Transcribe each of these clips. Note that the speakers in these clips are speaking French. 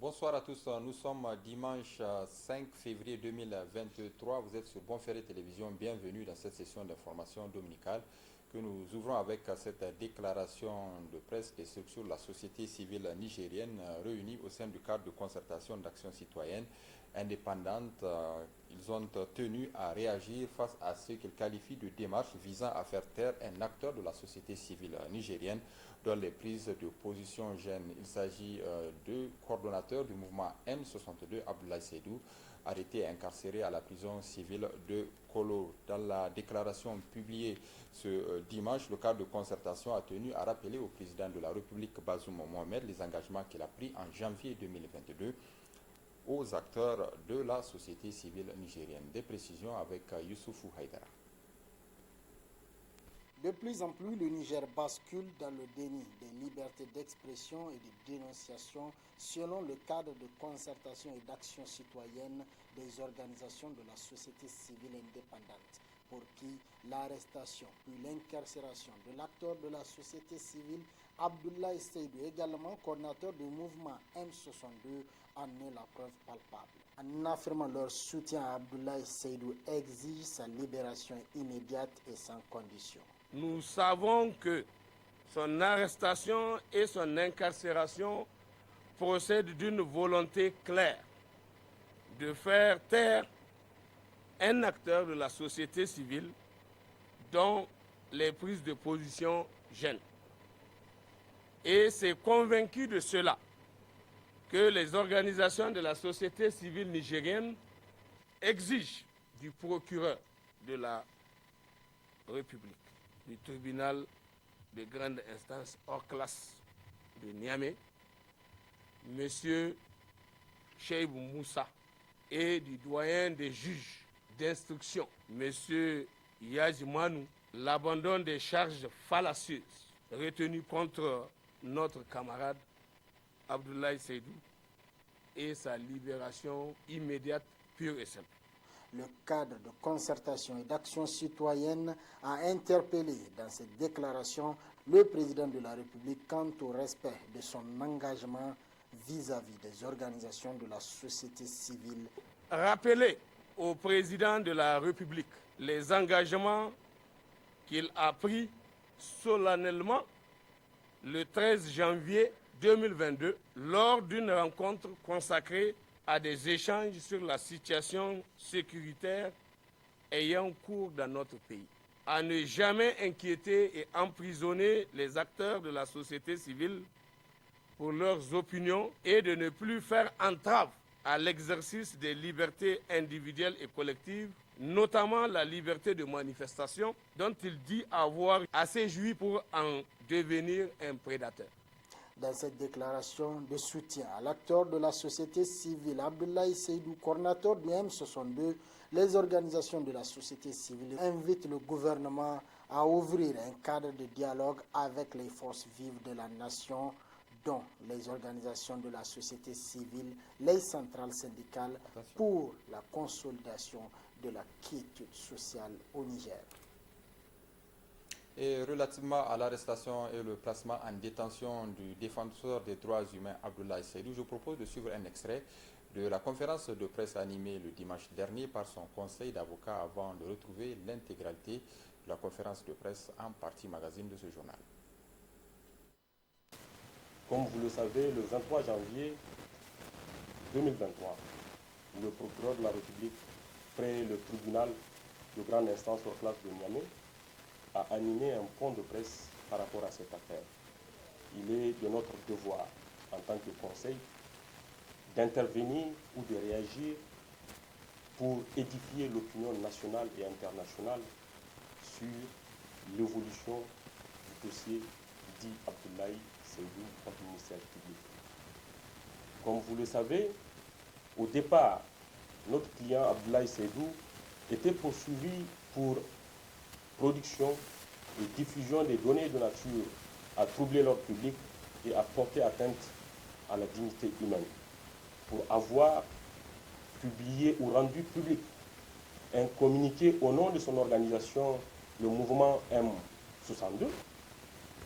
Bonsoir à tous, nous sommes dimanche 5 février 2023, vous êtes sur Bonferré Télévision, bienvenue dans cette session d'information dominicale que nous ouvrons avec cette déclaration de presse des structures de la société civile nigérienne réunies au sein du cadre de concertation d'action citoyenne indépendante. Ils ont tenu à réagir face à ce qu'ils qualifient de démarche visant à faire taire un acteur de la société civile nigérienne dans les prises de position gênent. Il s'agit du coordonnateur du mouvement M62, Abdoulaye Seydou, arrêté et incarcéré à la prison civile de Kolo. Dans la déclaration publiée ce dimanche, le cadre de concertation a tenu à rappeler au président de la République, Bazoum Mohamed, les engagements qu'il a pris en janvier 2022 aux acteurs de la société civile nigérienne. Des précisions avec Youssoufou Haïdara. De plus en plus, le Niger bascule dans le déni des libertés d'expression et de dénonciation selon le cadre de concertation et d'action citoyenne des organisations de la société civile indépendante, pour qui l'arrestation puis l'incarcération de l'acteur de la société civile Abdoulaye Seydou, également coordinateur du mouvement M62, en est la preuve palpable. En affirmant leur soutien à Abdoulaye Seydou, exige sa libération immédiate et sans condition. Nous savons que son arrestation et son incarcération procèdent d'une volonté claire de faire taire un acteur de la société civile dont les prises de position gênent. Et c'est convaincu de cela que les organisations de la société civile nigérienne exigent du procureur de la République, du tribunal de grande instance hors classe de Niamey, M. Cheibou Moussa, et du doyen des juges d'instruction, M. Yajimanou, l'abandon des charges fallacieuses retenues contre notre camarade Abdoulaye Seydou et sa libération immédiate, pure et simple. Le cadre de concertation et d'action citoyenne a interpellé dans cette déclaration le président de la République quant au respect de son engagement vis-à-vis des organisations de la société civile. Rappeler au président de la République les engagements qu'il a pris solennellement le 13 janvier 2022 lors d'une rencontre consacrée à des échanges sur la situation sécuritaire ayant cours dans notre pays, à ne jamais inquiéter et emprisonner les acteurs de la société civile pour leurs opinions et de ne plus faire entrave à l'exercice des libertés individuelles et collectives, notamment la liberté de manifestation, dont il dit avoir assez joui pour en devenir un prédateur. Dans cette déclaration de soutien à l'acteur de la société civile, Abdoulaye Seydou, coordinateur du M62, les organisations de la société civile invitent le gouvernement à ouvrir un cadre de dialogue avec les forces vives de la nation, dont les organisations de la société civile, les centrales syndicales, pour la consolidation de la quiétude sociale au Niger. Et relativement à l'arrestation et le placement en détention du défenseur des droits humains Abdoulaye Seydou, je propose de suivre un extrait de la conférence de presse animée le dimanche dernier par son conseil d'avocats avant de retrouver l'intégralité de la conférence de presse en partie magazine de ce journal. Comme vous le savez, le 23 janvier 2023, le procureur de la République, près le tribunal de grande instance hors classe de Niamey, a animé un point de presse par rapport à cette affaire. Il est de notre devoir, en tant que conseil, d'intervenir ou de réagir pour édifier l'opinion nationale et internationale sur l'évolution du dossier dit Abdoulaye Seydou contre le ministère public. Comme vous le savez, au départ, notre client Abdoulaye Seydou était poursuivi pour production et diffusion des données de nature à troubler l'ordre public et à porter atteinte à la dignité humaine, pour avoir publié ou rendu public un communiqué au nom de son organisation, le mouvement M62,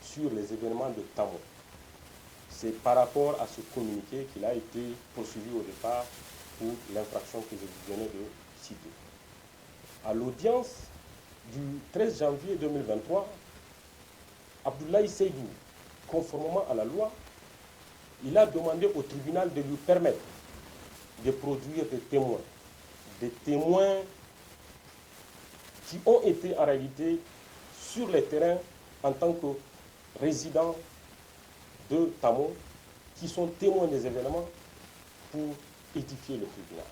sur les événements de Tamo. c'est par rapport à ce communiqué qu'il a été poursuivi au départ pour l'infraction que je venais de citer. À l'audience du 13 janvier 2023, Abdoulaye Seydou, conformément à la loi, il a demandé au tribunal de lui permettre de produire des témoins qui ont été en réalité sur le terrain en tant que résidents de Tamon, qui sont témoins des événements pour édifier le tribunal.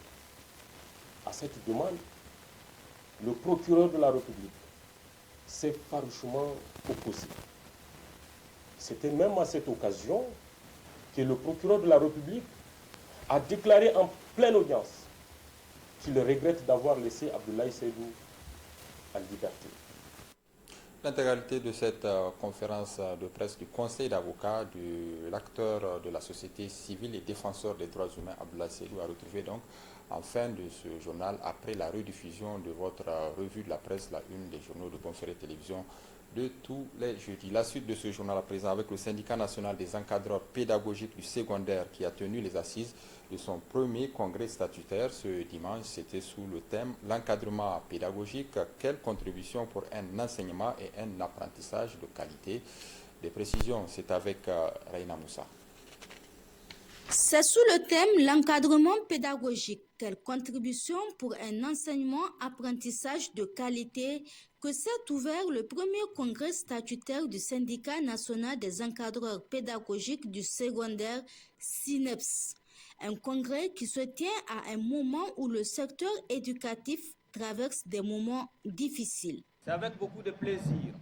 À cette demande, le procureur de la République s'est farouchement opposé. C'était même à cette occasion que le procureur de la République a déclaré en pleine audience qu'il regrette d'avoir laissé Abdoulaye Seydou en liberté. L'intégralité de cette conférence de presse du Conseil d'avocats de l'acteur de la société civile et défenseur des droits humains, Abdoulaye Seydou, a retrouvé donc en fin de ce journal après la rediffusion de votre revue de la presse, la une des journaux de Bonferré Télévision de tous les jeudis. La suite de ce journal à présent avec le syndicat national des encadreurs pédagogiques du secondaire qui a tenu les assises de son premier congrès statutaire ce dimanche. C'était sous le thème « L'encadrement pédagogique, quelle contribution pour un enseignement et un apprentissage de qualité ?» Des précisions, c'est avec Reina Moussa. C'est sous le thème « L'encadrement pédagogique, quelle contribution pour un enseignement-apprentissage de qualité » que s'est ouvert le premier congrès statutaire du syndicat national des encadreurs pédagogiques du secondaire SINEPS. Un congrès qui se tient à un moment où le secteur éducatif traverse des moments difficiles. C'est avec beaucoup de plaisir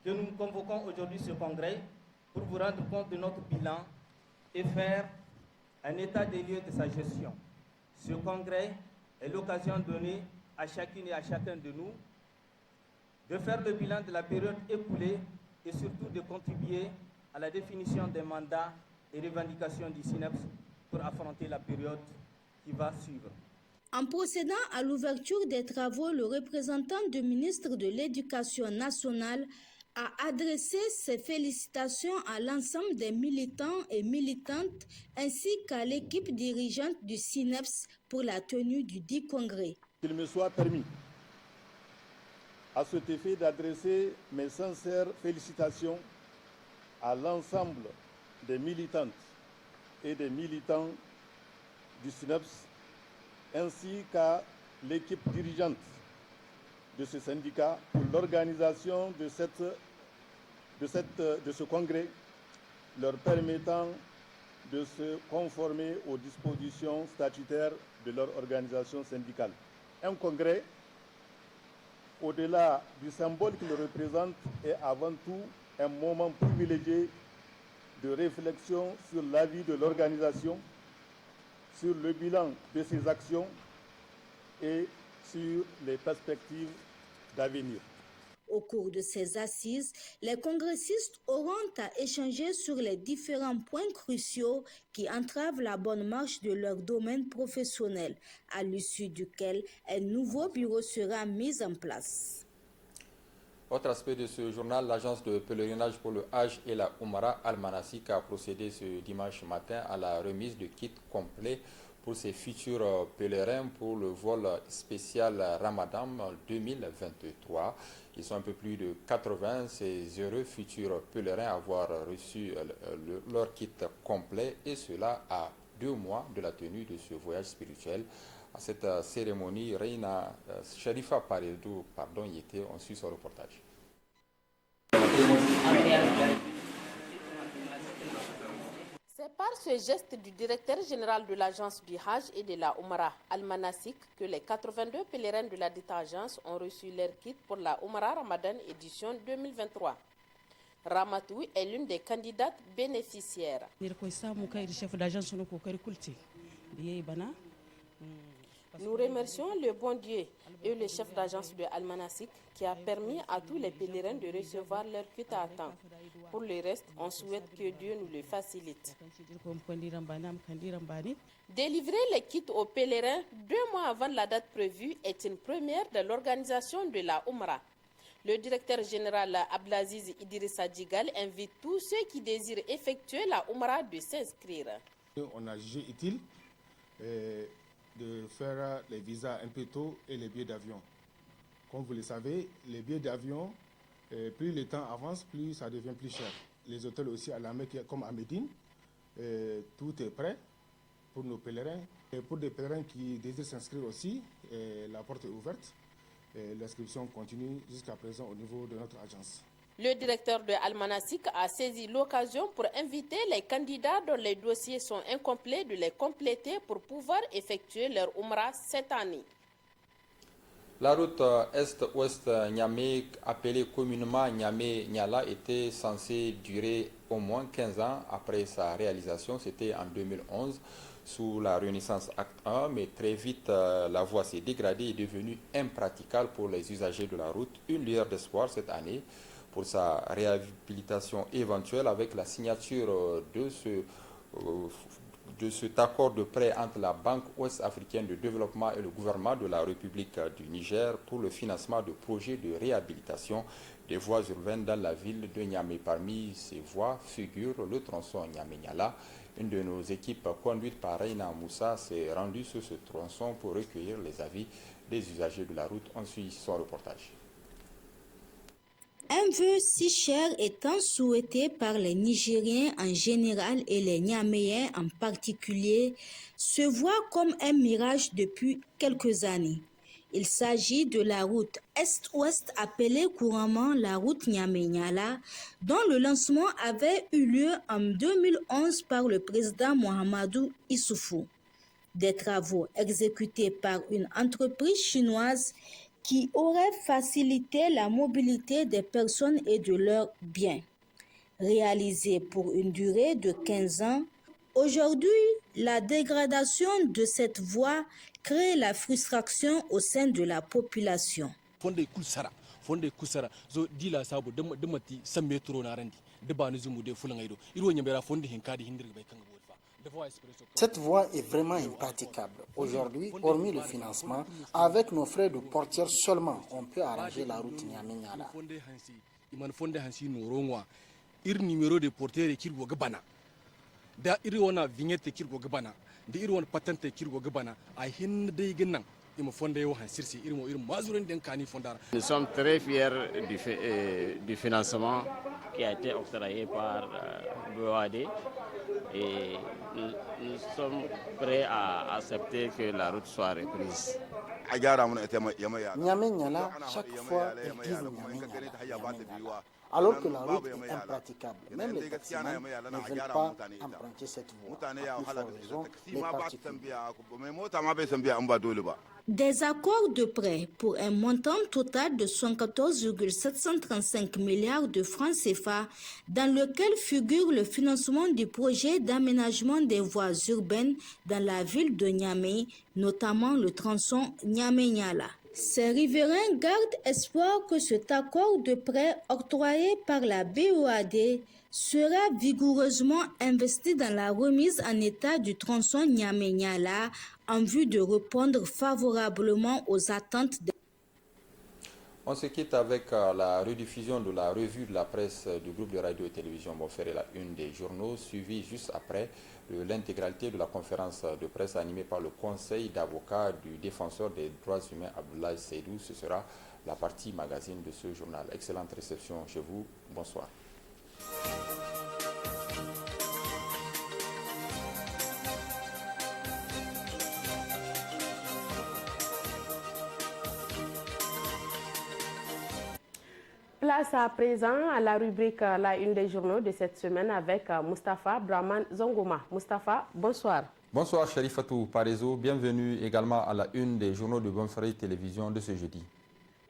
que nous convoquons aujourd'hui ce congrès pour vous rendre compte de notre bilan et faire un état des lieux de sa gestion. Ce congrès est l'occasion donnée à chacune et à chacun de nous de faire le bilan de la période écoulée et surtout de contribuer à la définition des mandats et revendications du SINEPS pour affronter la période qui va suivre. En procédant à l'ouverture des travaux, le représentant du ministre de l'Éducation nationale a adressé ses félicitations à l'ensemble des militants et militantes ainsi qu'à l'équipe dirigeante du SINEPS pour la tenue du dit congrès. Qu'il me soit permis à cet effet d'adresser mes sincères félicitations à l'ensemble des militantes et des militants du SINEPS ainsi qu'à l'équipe dirigeante de ce syndicat pour l'organisation de ce congrès leur permettant de se conformer aux dispositions statutaires de leur organisation syndicale. Un congrès, au-delà du symbole qu'il représente, est avant tout un moment privilégié de réflexion sur l'avis de l'organisation, sur le bilan de ses actions et sur les perspectives d'avenir. Au cours de ces assises, les congressistes auront à échanger sur les différents points cruciaux qui entravent la bonne marche de leur domaine professionnel, à l'issue duquel un nouveau bureau sera mis en place. Autre aspect de ce journal, l'agence de pèlerinage pour le Hajj et la Oumara Al-Manasik a procédé ce dimanche matin à la remise de kits complets pour ses futurs pèlerins pour le vol spécial Ramadan 2023. Ils sont un peu plus de 80, ces heureux futurs pèlerins à avoir reçu leur kit complet, et cela à 2 mois de la tenue de ce voyage spirituel. À cette cérémonie, Reina Sharifa Paredou, y était, on suit son reportage. C'est par ce geste du directeur général de l'agence du Hajj et de la Oumara Al-Manasik que les 82 pèlerins de la dite agence ont reçu leur kit pour la Oumara Ramadan édition 2023. Ramatou est l'une des candidates bénéficiaires. Nous remercions le bon Dieu et le chef d'agence de Al-Manasik qui a permis à tous les pèlerins de recevoir leur kit à temps. Pour le reste, on souhaite que Dieu nous le facilite. Délivrer les kits aux pèlerins 2 mois avant la date prévue est une première de l'organisation de la Oumra. Le directeur général Abdelaziz Idrissa Djigal invite tous ceux qui désirent effectuer la Oumra de s'inscrire. On a jugé utile de faire les visas un peu tôt et les billets d'avion. Comme vous le savez, les billets d'avion, plus le temps avance, plus ça devient plus cher. Les hôtels aussi à la Mecque comme à Médine, tout est prêt pour nos pèlerins. Et pour des pèlerins qui désirent s'inscrire aussi, la porte est ouverte. L'inscription continue jusqu'à présent au niveau de notre agence. Le directeur de Al-Manasik a saisi l'occasion pour inviter les candidats dont les dossiers sont incomplets de les compléter pour pouvoir effectuer leur Oumra cette année. La route Est-Ouest Niamey, appelée communément Niamey-Niala, était censée durer au moins 15 ans après sa réalisation. C'était en 2011 sous la Renaissance Acte 1, mais très vite la voie s'est dégradée et est devenue impraticable pour les usagers de la route. Une lueur d'espoir cette année pour sa réhabilitation éventuelle avec la signature de cet accord de prêt entre la Banque ouest-africaine de développement et le gouvernement de la République du Niger pour le financement de projets de réhabilitation des voies urbaines dans la ville de Niamey. Parmi ces voies figure le tronçon Niamey-Niala. Une de nos équipes conduite par Reina Moussa s'est rendue sur ce tronçon pour recueillir les avis des usagers de la route. On suit son reportage. Un vœu si cher étant souhaité par les Nigériens en général et les Niaméens en particulier, se voit comme un mirage depuis quelques années. Il s'agit de la route Est-Ouest appelée couramment la route Niamey-Niala, dont le lancement avait eu lieu en 2011 par le président Mohamedou Issoufou. Des travaux exécutés par une entreprise chinoise qui aurait facilité la mobilité des personnes et de leurs biens. Réalisé pour une durée de 15 ans, aujourd'hui, la dégradation de cette voie crée la frustration au sein de la population. Cette voie est vraiment impraticable. Aujourd'hui, hormis le financement, avec nos frais de portière seulement, on peut arranger la route Niamey-Niala. Numéro de portière kirgo gabana da iri wana vignette kirgo gabana da iri wana patente kirgo gabana a hin dai ginnan ima fonda yo han sirsi iri mo iri mazuren den kani fondara. Nous sommes très fiers du financement qui a été octroyé par BOAD et nous sommes prêts à accepter que la route soit reprise. Niamey-Niala, chaque fois, ils disent Niamey-Niala. Alors que la route est impraticable. Même les taximans ne veulent pas emprunter cette voie. À plus forte raison, les particuliers. Des accords de prêt pour un montant total de 114,735 milliards de francs CFA, dans lequel figure le financement du projet d'aménagement des voies urbaines dans la ville de Niamey, notamment le tronçon Niamey-Niala. Ces riverains gardent espoir que cet accord de prêt octroyé par la BOAD sera vigoureusement investi dans la remise en état du tronçon Niamey-Niala en vue de répondre favorablement aux attentes des... On se quitte avec la rediffusion de la revue de la presse du groupe de radio et télévision Bonferré, la une des journaux, suivie juste après l'intégralité de la conférence de presse animée par le conseil d'avocats du défenseur des droits humains Abdoulaye Seydou. Ce sera la partie magazine de ce journal. Excellente réception chez vous. Bonsoir. Place à présent à la rubrique La Une des journaux de cette semaine avec Mustapha Brahman Zongoma. Mustapha, bonsoir. Bonsoir Cherifatou Parezo, bienvenue également à la Une des journaux de Bonferré Télévision de ce jeudi.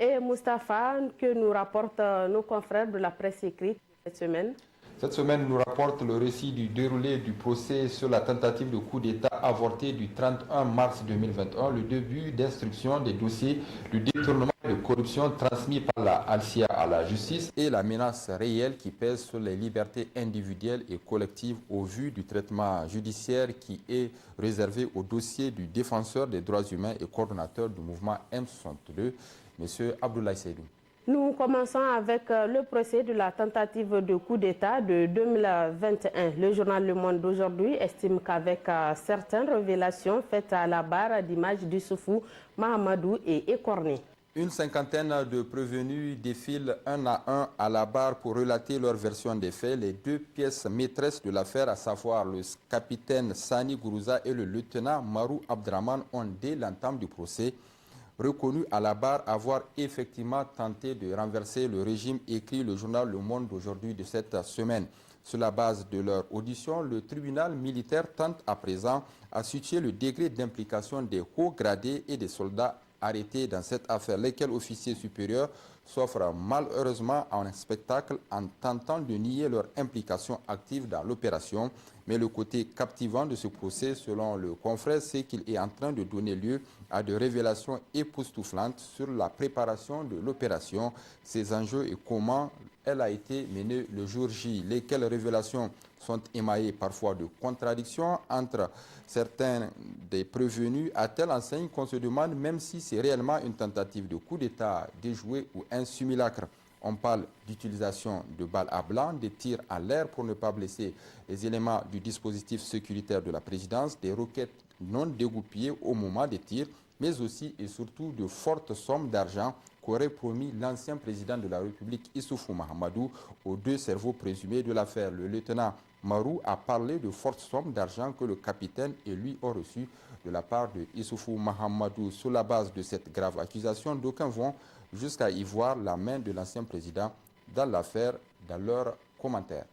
Et Mustapha, que nous rapportent nos confrères de la presse écrite cette semaine? Cette semaine nous rapporte le récit du déroulé du procès sur la tentative de coup d'État avorté du 31 mars 2021, le début d'instruction des dossiers du détournement et de corruption transmis par la Alcia à la justice et la menace réelle qui pèse sur les libertés individuelles et collectives au vu du traitement judiciaire qui est réservé au dossier du défenseur des droits humains et coordonnateur du mouvement M62, M. Abdoulaye Seydou. Nous commençons avec le procès de la tentative de coup d'État de 2021. Le journal Le Monde d'aujourd'hui estime qu'avec certaines révélations faites à la barre d'images d'Issoufou Mahamadou est écorné. Une cinquantaine de prévenus défilent un à un à la barre pour relater leur version des faits. Les deux pièces maîtresses de l'affaire, à savoir le capitaine Sani Gourouza et le lieutenant Marou Abdraman, ont dès l'entame du procès reconnu à la barre avoir effectivement tenté de renverser le régime, écrit le journal Le Monde d'aujourd'hui de cette semaine. Sur la base de leur audition, le tribunal militaire tente à présent à situer le degré d'implication des hauts gradés et des soldats arrêtés dans cette affaire, lesquels officiers supérieurs s'offrent malheureusement à un spectacle en tentant de nier leur implication active dans l'opération. Mais le côté captivant de ce procès, selon le confrère, c'est qu'il est en train de donner lieu à des révélations époustouflantes sur la préparation de l'opération, ses enjeux et comment elle a été menée le jour J. Lesquelles révélations sont émaillées parfois de contradictions entre certains des prévenus, à telle enseigne qu'on se demande même si c'est réellement une tentative de coup d'État déjoué ou un simulacre. On parle d'utilisation de balles à blanc, des tirs à l'air pour ne pas blesser les éléments du dispositif sécuritaire de la présidence, des roquettes non dégoupillées au moment des tirs, mais aussi et surtout de fortes sommes d'argent qu'aurait promis l'ancien président de la République Issoufou Mahamadou aux deux cerveaux présumés de l'affaire. Le lieutenant Marou a parlé de fortes sommes d'argent que le capitaine et lui ont reçues de la part de Issoufou Mahamadou. Sur la base de cette grave accusation, d'aucuns vont jusqu'à y voir la main de l'ancien président dans l'affaire dans leurs commentaires.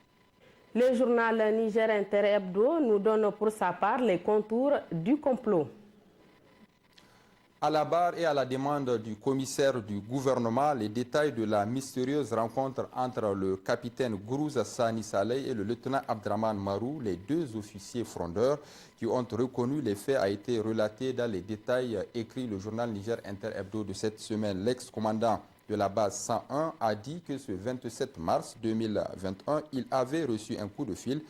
Le journal Niger Inter Hebdo nous donne pour sa part les contours du complot. À la barre et à la demande du commissaire du gouvernement, les détails de la mystérieuse rencontre entre le capitaine Gourouza Sani Saleh et le lieutenant Abdraman Marou, les deux officiers frondeurs qui ont reconnu les faits, a été relaté dans les détails écrits le journal Niger Inter Hebdo de cette semaine. L'ex-commandant de la base 101 a dit que ce 27 mars 2021, il avait reçu un coup de fil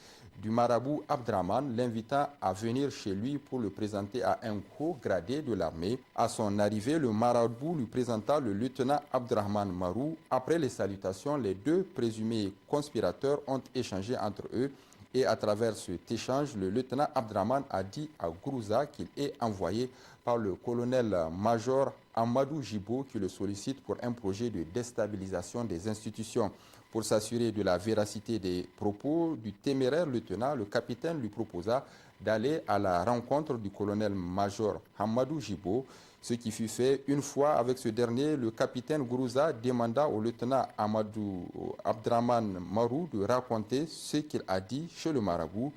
du marabout Abdraman, l'invitant à venir chez lui pour le présenter à un haut gradé de l'armée. À son arrivée, le marabout lui présenta le lieutenant Abdraman Marou. Après les salutations, les deux présumés conspirateurs ont échangé entre eux et à travers cet échange, le lieutenant Abdraman a dit à Gourouza qu'il est envoyé par le colonel-major Amadou Jibo qui le sollicite pour un projet de déstabilisation des institutions. Pour s'assurer de la véracité des propos du téméraire lieutenant, le capitaine lui proposa d'aller à la rencontre du colonel-major Amadou Jibo, ce qui fut fait une fois. Avec ce dernier, le capitaine Gourouza demanda au lieutenant Amadou Abdraman Marou de raconter ce qu'il a dit chez le marabout,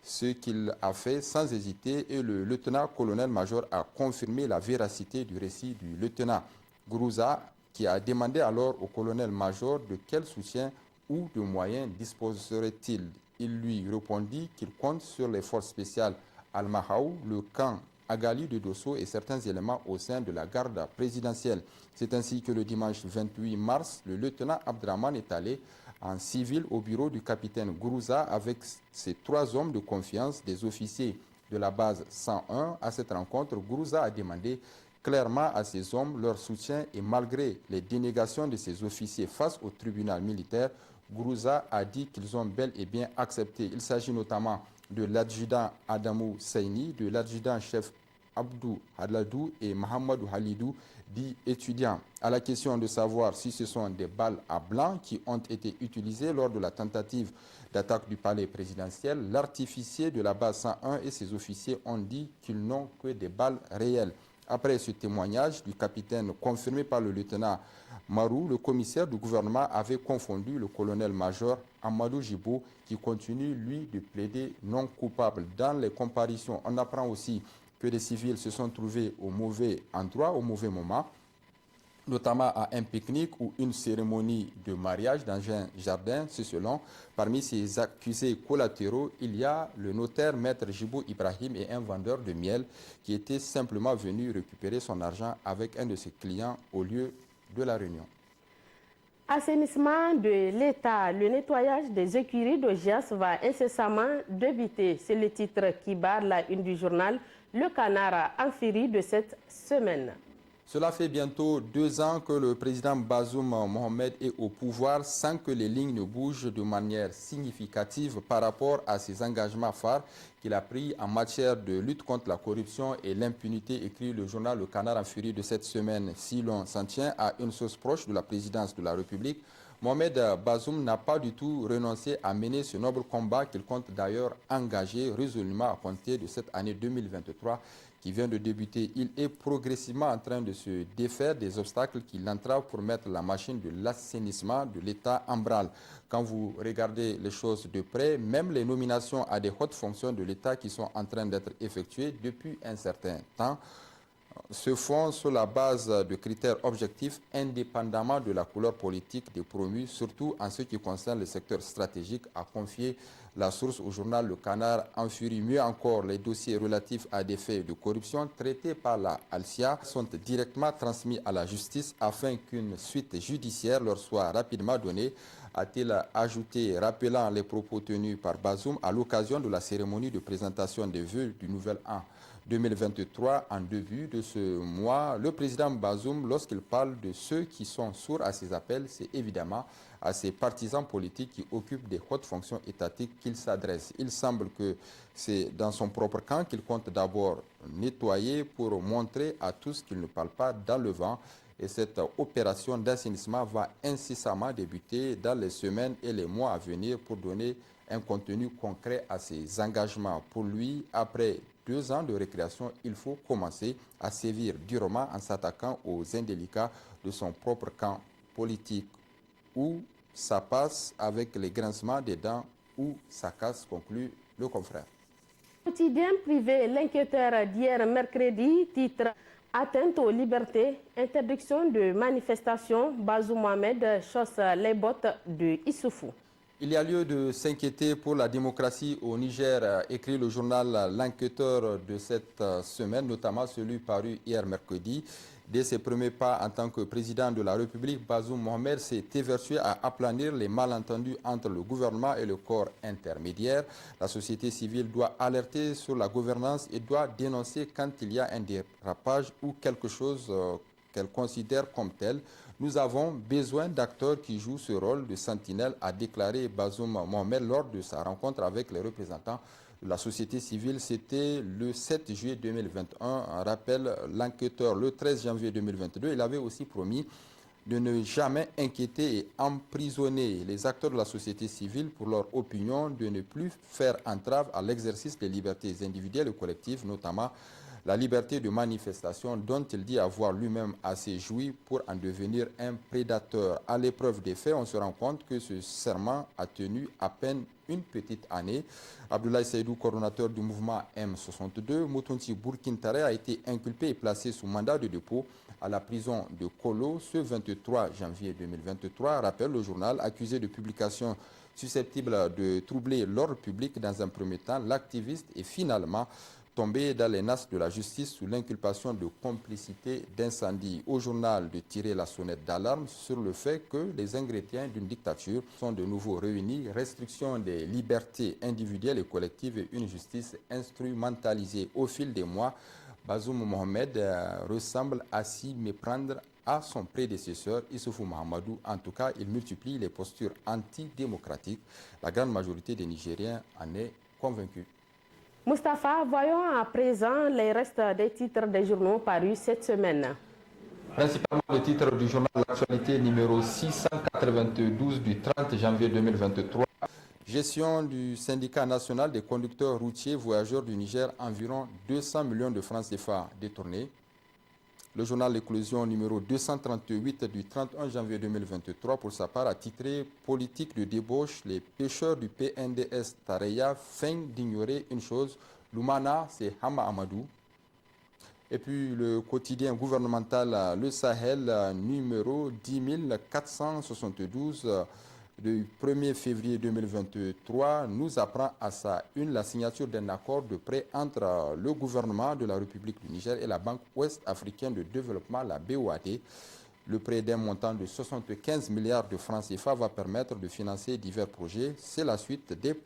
ce qu'il a fait sans hésiter, et le lieutenant-colonel-major a confirmé la véracité du récit du lieutenant Gourouza, qui a demandé alors au colonel-major de quel soutien ou de moyens disposerait-il. Il lui répondit qu'il compte sur les forces spéciales Al-Mahaou, le camp Agali de Dosso et certains éléments au sein de la garde présidentielle. C'est ainsi que le dimanche 28 mars, le lieutenant Abdraman est allé en civil au bureau du capitaine Gourouza avec ses trois hommes de confiance, des officiers de la base 101. À cette rencontre, Gourouza a demandé clairement à ces hommes leur soutien et malgré les dénégations de ces officiers face au tribunal militaire, Gourouza a dit qu'ils ont bel et bien accepté. Il s'agit notamment de l'adjudant Adamou Seyni, de l'adjudant-chef Abdou Haladou et Mohamedou Halidou, dit étudiant. À la question de savoir si ce sont des balles à blanc qui ont été utilisées lors de la tentative d'attaque du palais présidentiel, l'artificier de la base 101 et ses officiers ont dit qu'ils n'ont que des balles réelles. Après ce témoignage du capitaine confirmé par le lieutenant Marou, le commissaire du gouvernement avait confondu le colonel-major Amadou Jibo qui continue, lui, de plaider non coupable. Dans les comparutions, on apprend aussi que des civils se sont trouvés au mauvais endroit, au mauvais moment, notamment à un pique-nique ou une cérémonie de mariage dans un jardin, c'est selon. Parmi ces accusés collatéraux, il y a le notaire maître Jibo Ibrahim et un vendeur de miel qui était simplement venu récupérer son argent avec un de ses clients au lieu de la réunion. Assainissement de l'État, le nettoyage des écuries d'audience va incessamment débuter. C'est le titre qui barre la une du journal Le Canard Amphiri de cette semaine. Cela fait bientôt 2 ans que le président Bazoum Mohamed est au pouvoir sans que les lignes ne bougent de manière significative par rapport à ses engagements phares qu'il a pris en matière de lutte contre la corruption et l'impunité, écrit le journal Le Canard en Furie de cette semaine. Si l'on s'en tient à une source proche de la présidence de la République, Mohamed Bazoum n'a pas du tout renoncé à mener ce noble combat qu'il compte d'ailleurs engager résolument à compter de cette année 2023 qui vient de débuter. Il est progressivement en train de se défaire des obstacles qui l'entravent pour mettre la machine de l'assainissement de l'État en branle. Quand vous regardez les choses de près, même les nominations à des hautes fonctions de l'État qui sont en train d'être effectuées depuis un certain temps se font sur la base de critères objectifs indépendamment de la couleur politique des promus, surtout en ce qui concerne le secteur stratégique, a confié la source au journal Le Canard en Furie. Mieux encore, les dossiers relatifs à des faits de corruption traités par la Alcia sont directement transmis à la justice afin qu'une suite judiciaire leur soit rapidement donnée, a-t-il ajouté, rappelant les propos tenus par Bazoum à l'occasion de la cérémonie de présentation des vœux du nouvel an 2023 en début de ce mois. Le président Bazoum, lorsqu'il parle de ceux qui sont sourds à ses appels, c'est évidemment à ses partisans politiques qui occupent des hautes fonctions étatiques qu'il s'adresse. Il semble que c'est dans son propre camp qu'il compte d'abord nettoyer pour montrer à tous qu'il ne parle pas dans le vent. Et cette opération d'assainissement va incessamment débuter dans les semaines et les mois à venir pour donner un contenu concret à ses engagements. Pour lui, après 2 ans de récréation, il faut commencer à sévir durement en s'attaquant aux indélicats de son propre camp politique. Où ça passe avec les grincements des dents, où ça casse, conclut le confrère. Quotidien privé, l'inquiéteur d'hier mercredi, titre Atteinte aux libertés, interdiction de manifestation, Bazoum Mohamed chausse les bottes de Issoufou. Il y a lieu de s'inquiéter pour la démocratie au Niger, écrit le journal L'Enquêteur de cette semaine, notamment celui paru hier mercredi. Dès ses premiers pas en tant que président de la République, Bazoum Mohamed s'est évertué à aplanir les malentendus entre le gouvernement et le corps intermédiaire. La société civile doit alerter sur la gouvernance et doit dénoncer quand il y a un dérapage ou quelque chose qu'elle considère comme tel. Nous avons besoin d'acteurs qui jouent ce rôle de sentinelle, a déclaré Bazoum Mohamed lors de sa rencontre avec les représentants de la société civile. C'était le 7 juillet 2021, rappelle l'enquêteur. Le 13 janvier 2022, il avait aussi promis de ne jamais inquiéter et emprisonner les acteurs de la société civile pour leur opinion, de ne plus faire entrave à l'exercice des libertés individuelles et collectives, notamment la liberté de manifestation dont il dit avoir lui-même assez joui pour en devenir un prédateur. À l'épreuve des faits, on se rend compte que ce serment a tenu à peine une petite année. Abdoulaye Seydou, coordonnateur du mouvement M62, Moutounti Bourkintare a été inculpé et placé sous mandat de dépôt à la prison de Kolo ce 23 janvier 2023, rappelle le journal, accusé de publication susceptible de troubler l'ordre public dans un premier temps. L'activiste est finalement tombé dans les nasses de la justice sous l'inculpation de complicité d'incendie. Au journal de tirer la sonnette d'alarme sur le fait que les ingrédients d'une dictature sont de nouveau réunis, restriction des libertés individuelles et collectives et une justice instrumentalisée. Au fil des mois, Bazoum Mohamed ressemble à s'y méprendre à son prédécesseur Issoufou Mahamadou. En tout cas, il multiplie les postures antidémocratiques. La grande majorité des Nigériens en est convaincue. Mustapha, voyons à présent les restes des titres des journaux parus cette semaine. Principalement le titre du journal L'Actualité numéro 692 du 30 janvier 2023. Gestion du syndicat national des conducteurs routiers voyageurs du Niger, environ 200 millions de francs CFA détournés. Le journal L'Éclosion numéro 238 du 31 janvier 2023, pour sa part, a titré « Politique de débauche, les pêcheurs du PNDS Tareya feignent d'ignorer une chose, Lumana, c'est Hama Amadou ». Et puis le quotidien gouvernemental Le Sahel numéro 10472 du 1er février 2023 nous apprend à sa une la signature d'un accord de prêt entre le gouvernement de la République du Niger et la Banque ouest-africaine de développement, la BOAD. Le prêt d'un montant de 75 milliards de francs CFA va permettre de financer divers projets. C'est la suite des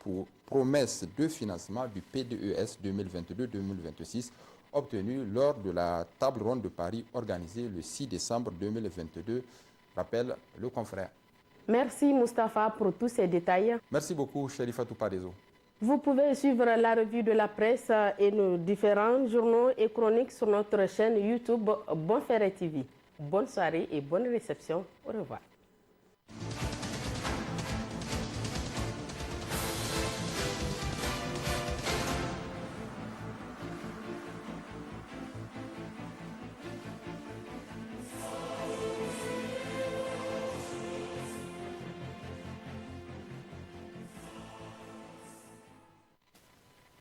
promesses de financement du PDES 2022-2026. obtenus lors de la table ronde de Paris organisée le 6 décembre 2022, rappelle le confrère. Merci Mustapha pour tous ces détails. Merci beaucoup, Chérifatou Padezo. Vous pouvez suivre la revue de la presse et nos différents journaux et chroniques sur notre chaîne YouTube Bonferré TV. Bonne soirée et bonne réception. Au revoir.